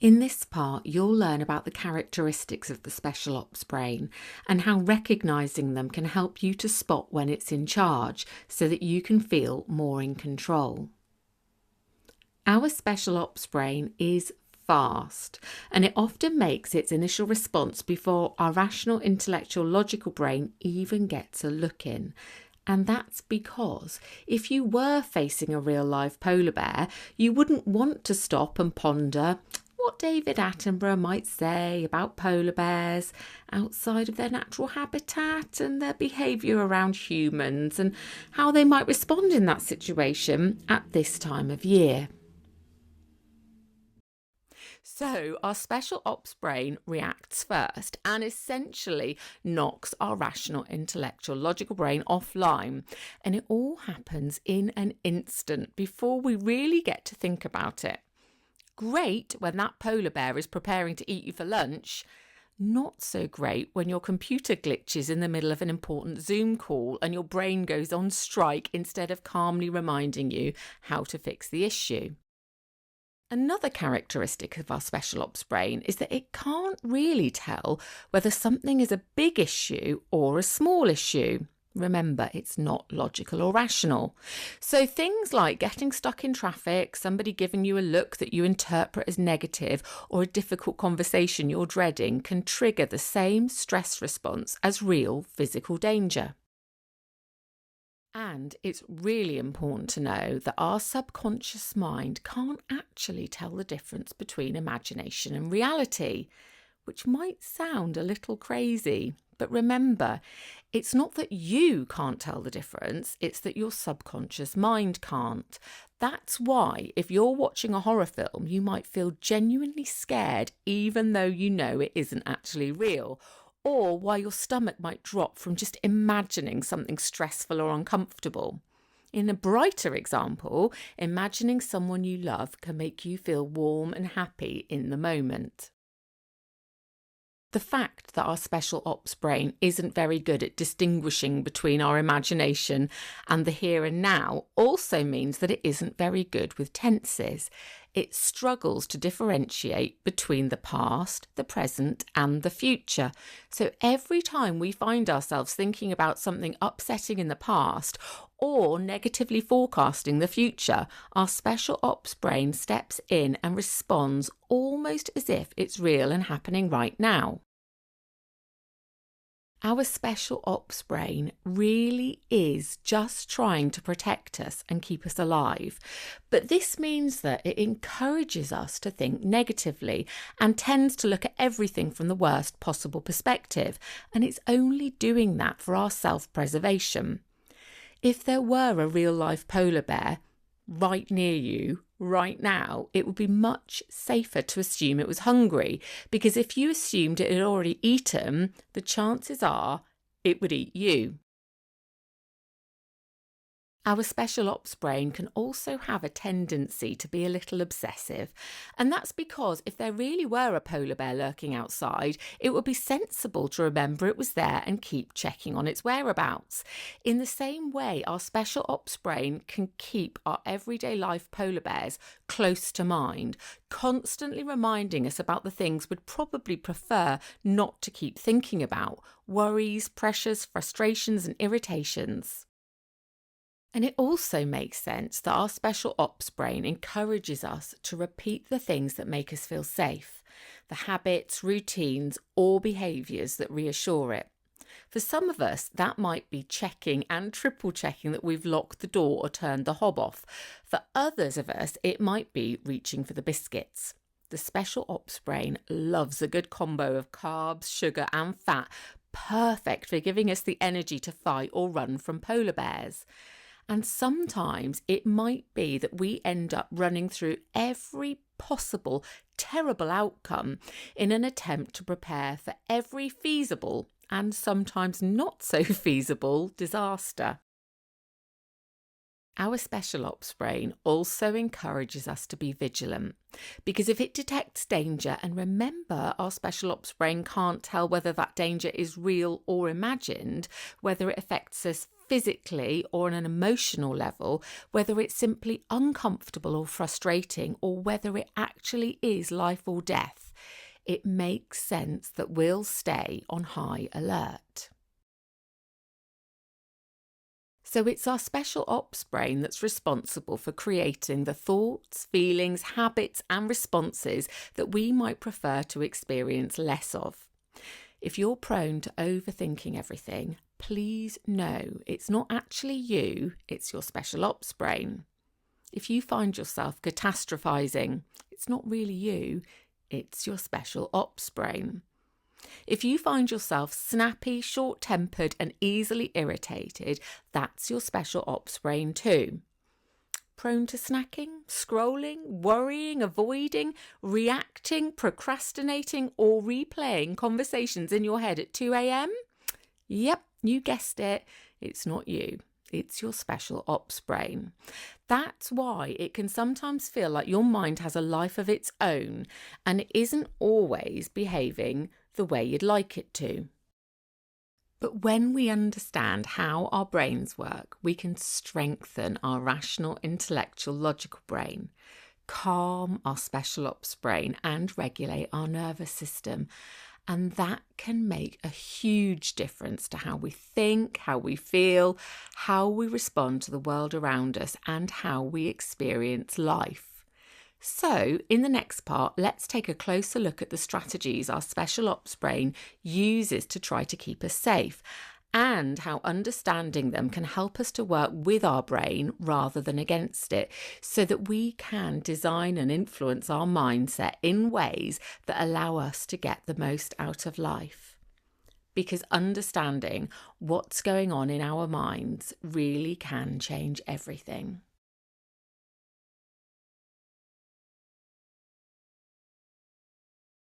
In this part, you'll learn about the characteristics of the special ops brain and how recognising them can help you to spot when it's in charge so that you can feel more in control. Our special ops brain is fast, and it often makes its initial response before our rational, intellectual, logical brain even gets a look in. And that's because if you were facing a real live polar bear, you wouldn't want to stop and ponder what David Attenborough might say about polar bears outside of their natural habitat and their behaviour around humans and how they might respond in that situation at this time of year. So our special ops brain reacts first and essentially knocks our rational, intellectual, logical brain offline. And it all happens in an instant before we really get to think about it. Great when that polar bear is preparing to eat you for lunch. Not so great when your computer glitches in the middle of an important Zoom call and your brain goes on strike instead of calmly reminding you how to fix the issue. Another characteristic of our special ops brain is that it can't really tell whether something is a big issue or a small issue. Remember, it's not logical or rational. So things like getting stuck in traffic, somebody giving you a look that you interpret as negative, or a difficult conversation you're dreading can trigger the same stress response as real physical danger. And it's really important to know that our subconscious mind can't actually tell the difference between imagination and reality, which might sound a little crazy. But remember, it's not that you can't tell the difference, it's that your subconscious mind can't. That's why if you're watching a horror film, you might feel genuinely scared even though you know it isn't actually real, or why your stomach might drop from just imagining something stressful or uncomfortable. In a brighter example, imagining someone you love can make you feel warm and happy in the moment. The fact that our special ops brain isn't very good at distinguishing between our imagination and the here and now also means that it isn't very good with tenses. It struggles to differentiate between the past, the present, and the future. So every time we find ourselves thinking about something upsetting in the past or negatively forecasting the future, our special ops brain steps in and responds almost as if it's real and happening right now. Our special ops brain really is just trying to protect us and keep us alive. But this means that it encourages us to think negatively and tends to look at everything from the worst possible perspective. And it's only doing that for our self-preservation. If there were a real-life polar bear right near you right now, it would be much safer to assume it was hungry, because if you assumed it had already eaten, the chances are it would eat you. Our special ops brain can also have a tendency to be a little obsessive, and that's because if there really were a polar bear lurking outside, it would be sensible to remember it was there and keep checking on its whereabouts. In the same way, our special ops brain can keep our everyday life polar bears close to mind, constantly reminding us about the things we'd probably prefer not to keep thinking about: worries, pressures, frustrations, and irritations. And it also makes sense that our special ops brain encourages us to repeat the things that make us feel safe, the habits, routines, or behaviours that reassure it. For some of us, that might be checking and triple checking that we've locked the door or turned the hob off. For others of us, it might be reaching for the biscuits. The special ops brain loves a good combo of carbs, sugar, and fat, perfect for giving us the energy to fight or run from polar bears. And sometimes it might be that we end up running through every possible terrible outcome in an attempt to prepare for every feasible and sometimes not so feasible disaster. Our special ops brain also encourages us to be vigilant, because if it detects danger, and remember, our special ops brain can't tell whether that danger is real or imagined, whether it affects us physically or on an emotional level, whether it's simply uncomfortable or frustrating, or whether it actually is life or death, it makes sense that we'll stay on high alert. So it's our special ops brain that's responsible for creating the thoughts, feelings, habits, and responses that we might prefer to experience less of. If you're prone to overthinking everything, please know it's not actually you, it's your special ops brain. If you find yourself catastrophizing, it's not really you, it's your special ops brain. If you find yourself snappy, short-tempered and easily irritated, that's your special ops brain too. Prone to snacking, scrolling, worrying, avoiding, reacting, procrastinating or replaying conversations in your head at 2 a.m? Yep, you guessed it, it's not you. It's your special ops brain. That's why it can sometimes feel like your mind has a life of its own and it isn't always behaving the way you'd like it to. But when we understand how our brains work, we can strengthen our rational, intellectual, logical brain, calm our special ops brain, and regulate our nervous system. And that can make a huge difference to how we think, how we feel, how we respond to the world around us, and how we experience life. So, in the next part, let's take a closer look at the strategies our special ops brain uses to try to keep us safe, and how understanding them can help us to work with our brain rather than against it, so that we can design and influence our mindset in ways that allow us to get the most out of life. Because understanding what's going on in our minds really can change everything.